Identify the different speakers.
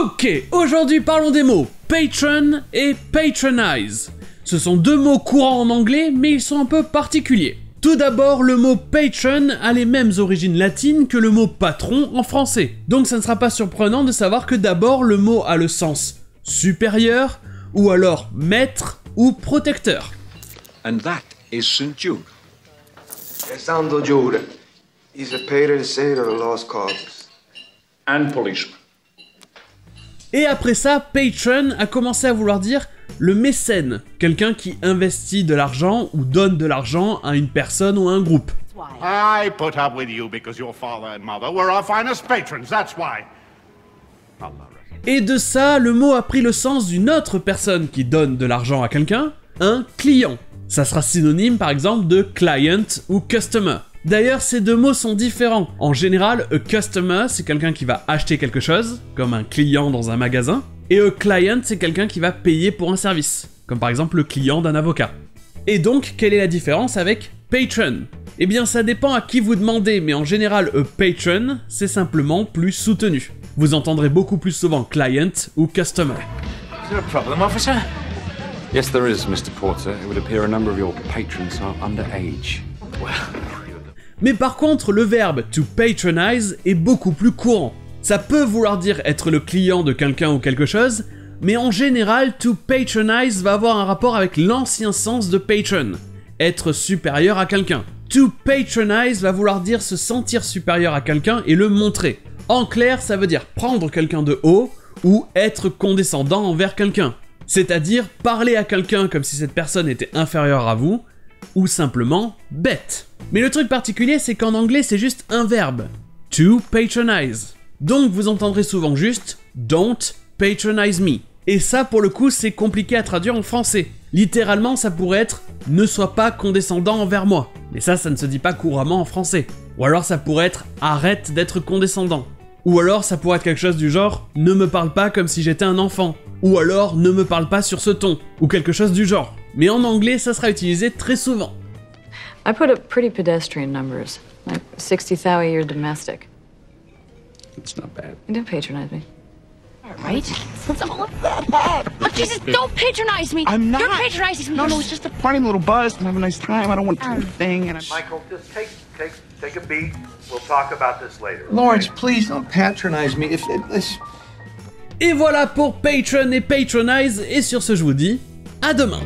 Speaker 1: Ok, aujourd'hui parlons des mots patron et patronize. Ce sont deux mots courants en anglais, mais ils sont un peu particuliers. Tout d'abord, le mot patron a les mêmes origines latines que le mot patron en français. Donc ça ne sera pas surprenant de savoir que d'abord le mot a le sens supérieur, ou alors maître ou protecteur.
Speaker 2: And that is St. Jude.
Speaker 3: Santo Jude. He's a patron saint of the lost causes.
Speaker 2: And policeman.
Speaker 1: Et après ça, patron a commencé à vouloir dire le mécène, quelqu'un qui investit de l'argent ou donne de l'argent à une personne ou à un groupe.
Speaker 4: I put up with you because your father and mother were our finest patrons, that's why.
Speaker 1: Et de ça, le mot a pris le sens d'une autre personne qui donne de l'argent à quelqu'un, un client. Ça sera synonyme par exemple de client ou customer. D'ailleurs, ces deux mots sont différents. En général, a customer, c'est quelqu'un qui va acheter quelque chose, comme un client dans un magasin, et a client, c'est quelqu'un qui va payer pour un service, comme par exemple le client d'un avocat. Et donc, quelle est la différence avec patron? Eh bien, ça dépend à qui vous demandez, mais en général, a patron, c'est simplement plus soutenu. Vous entendrez beaucoup plus souvent client ou customer.
Speaker 5: Is there a problem, officer?
Speaker 6: Yes, there is, Mr. Porter. It would appear a number of your patrons are underage.
Speaker 1: Mais par contre, le verbe to patronize est beaucoup plus courant. Ça peut vouloir dire être le client de quelqu'un ou quelque chose, mais en général, to patronize va avoir un rapport avec l'ancien sens de patron, être supérieur à quelqu'un. To patronize va vouloir dire se sentir supérieur à quelqu'un et le montrer. En clair, ça veut dire prendre quelqu'un de haut ou être condescendant envers quelqu'un. C'est-à-dire parler à quelqu'un comme si cette personne était inférieure à vous, ou simplement bête. Mais le truc particulier, c'est qu'en anglais, c'est juste un verbe. To patronize. Donc vous entendrez souvent juste don't patronize me. Et ça, pour le coup, c'est compliqué à traduire en français. Littéralement, ça pourrait être ne sois pas condescendant envers moi. Mais ça ne se dit pas couramment en français. Ou alors ça pourrait être arrête d'être condescendant. Ou alors ça pourrait être quelque chose du genre ne me parle pas comme si j'étais un enfant. Ou alors ne me parle pas sur ce ton. Ou quelque chose du genre. Mais en anglais, ça sera utilisé très souvent.
Speaker 7: I put up pretty pedestrian numbers, like 60,000 a year domestic.
Speaker 6: It's not bad.
Speaker 7: You don't patronize me.
Speaker 8: Right? It's all of that. Oh, Jesus, don't patronize me.
Speaker 5: I'm not.
Speaker 8: You're patronizing me.
Speaker 5: No, it's just a funny little buzz. I'm having a nice time. I don't want to do a thing. And
Speaker 9: Michael, just take a beat. We'll talk about this later.
Speaker 3: Lawrence, please don't patronize me.
Speaker 1: Et voilà pour Patron et Patronize, et sur ce je vous dis à demain.